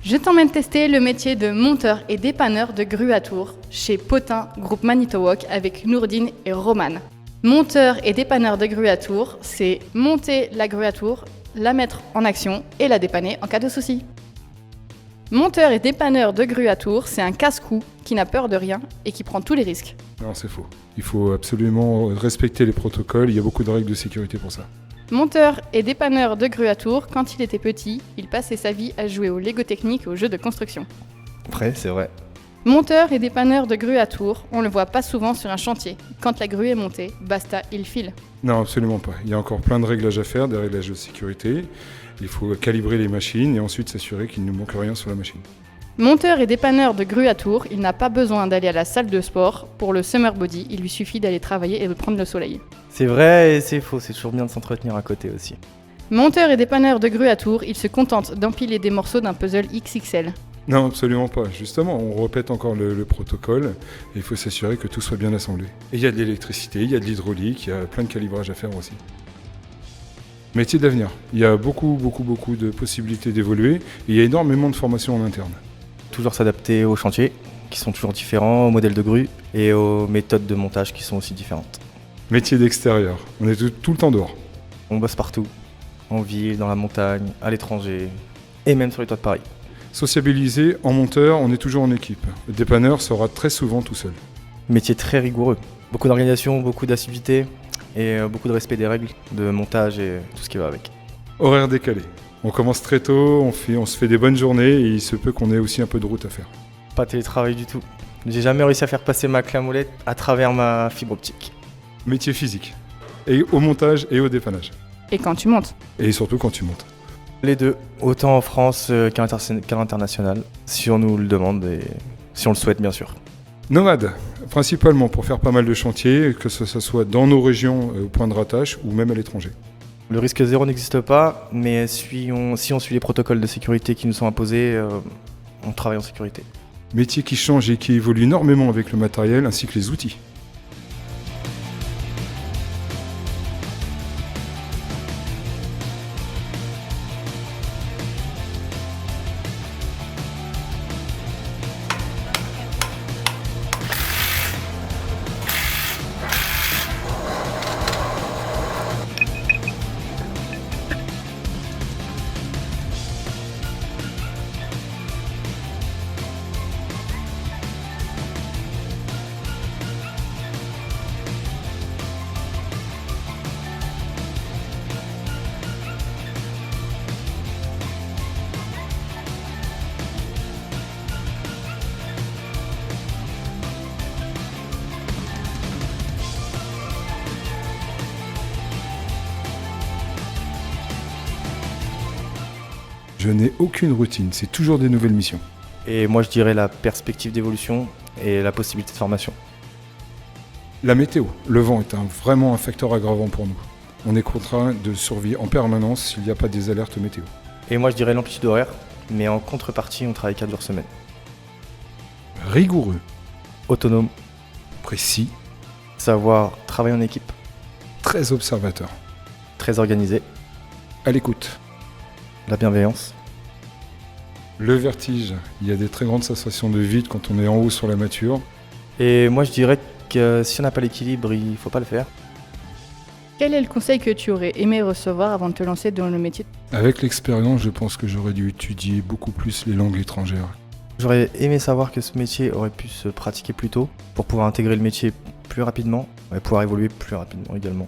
Je t'emmène tester le métier de monteur et dépanneur de grue à tour chez Potin, groupe Manitowok, avec Nourdine et Roman. Monteur et dépanneur de grue à tour, c'est monter la grue à tour, la mettre en action et la dépanner en cas de souci. Monteur et dépanneur de grue à tour, c'est un casse-cou qui n'a peur de rien et qui prend tous les risques. Non, c'est faux. Il faut absolument respecter les protocoles, il y a beaucoup de règles de sécurité pour ça. Monteur et dépanneur de grue à tour, quand il était petit, il passait sa vie à jouer aux Lego techniques et aux jeux de construction. Vrai, c'est vrai. Monteur et dépanneur de grue à tour, on le voit pas souvent sur un chantier. Quand la grue est montée, basta, il file. Non, absolument pas. Il y a encore plein de réglages à faire, des réglages de sécurité. Il faut calibrer les machines et ensuite s'assurer qu'il ne manque rien sur la machine. Monteur et dépanneur de grue à tour, il n'a pas besoin d'aller à la salle de sport pour le summer body, il lui suffit d'aller travailler et de prendre le soleil. C'est vrai et c'est faux, c'est toujours bien de s'entretenir à côté aussi. Monteur et dépanneur de grue à tour, il se contente d'empiler des morceaux d'un puzzle XXL. Non, absolument pas. Justement, on répète encore le protocole et il faut s'assurer que tout soit bien assemblé. Et il y a de l'électricité, il y a de l'hydraulique, il y a plein de calibrages à faire aussi. Métier d'avenir. Il y a beaucoup de possibilités d'évoluer et il y a énormément de formations en interne. Toujours s'adapter aux chantiers, qui sont toujours différents, aux modèles de grue et aux méthodes de montage qui sont aussi différentes. Métier d'extérieur. On est tout le temps dehors. On bosse partout, en ville, dans la montagne, à l'étranger et même sur les toits de Paris. Sociabilisé, en monteur, on est toujours en équipe. Le dépanneur sera très souvent tout seul. Métier très rigoureux. Beaucoup d'organisation, beaucoup d'assiduité et beaucoup de respect des règles de montage et tout ce qui va avec. Horaire décalé. On commence très tôt, on se fait des bonnes journées et il se peut qu'on ait aussi un peu de route à faire. Pas télétravail du tout. J'ai jamais réussi à faire passer ma clé à molette à travers ma fibre optique. Métier physique. Et au montage et au dépannage. Et quand tu montes. Et surtout quand tu montes. Les deux, autant en France qu'à l'international, si on nous le demande et si on le souhaite bien sûr. Nomade, principalement pour faire pas mal de chantiers, que ce soit dans nos régions au point de rattache ou même à l'étranger. Le risque zéro n'existe pas, mais si on suit les protocoles de sécurité qui nous sont imposés, on travaille en sécurité. Métier qui change et qui évolue énormément avec le matériel ainsi que les outils. Je n'ai aucune routine, c'est toujours des nouvelles missions. Et moi je dirais la perspective d'évolution et la possibilité de formation. La météo, le vent est vraiment un facteur aggravant pour nous. On est contraint de survivre en permanence s'il n'y a pas des alertes météo. Et moi je dirais l'amplitude horaire, mais en contrepartie on travaille 4 jours semaine. Rigoureux, Autonome, précis, savoir travailler en équipe, très observateur, très organisé, à l'écoute. la bienveillance. Le vertige, il y a des très grandes sensations de vide quand on est en haut sur la mâture. Et moi je dirais que si on n'a pas l'équilibre, il faut pas le faire. Quel est le conseil que tu aurais aimé recevoir avant de te lancer dans le métier ? Avec l'expérience, je pense que j'aurais dû étudier beaucoup plus les langues étrangères. J'aurais aimé savoir que ce métier aurait pu se pratiquer plus tôt pour pouvoir intégrer le métier plus rapidement et pouvoir évoluer plus rapidement également.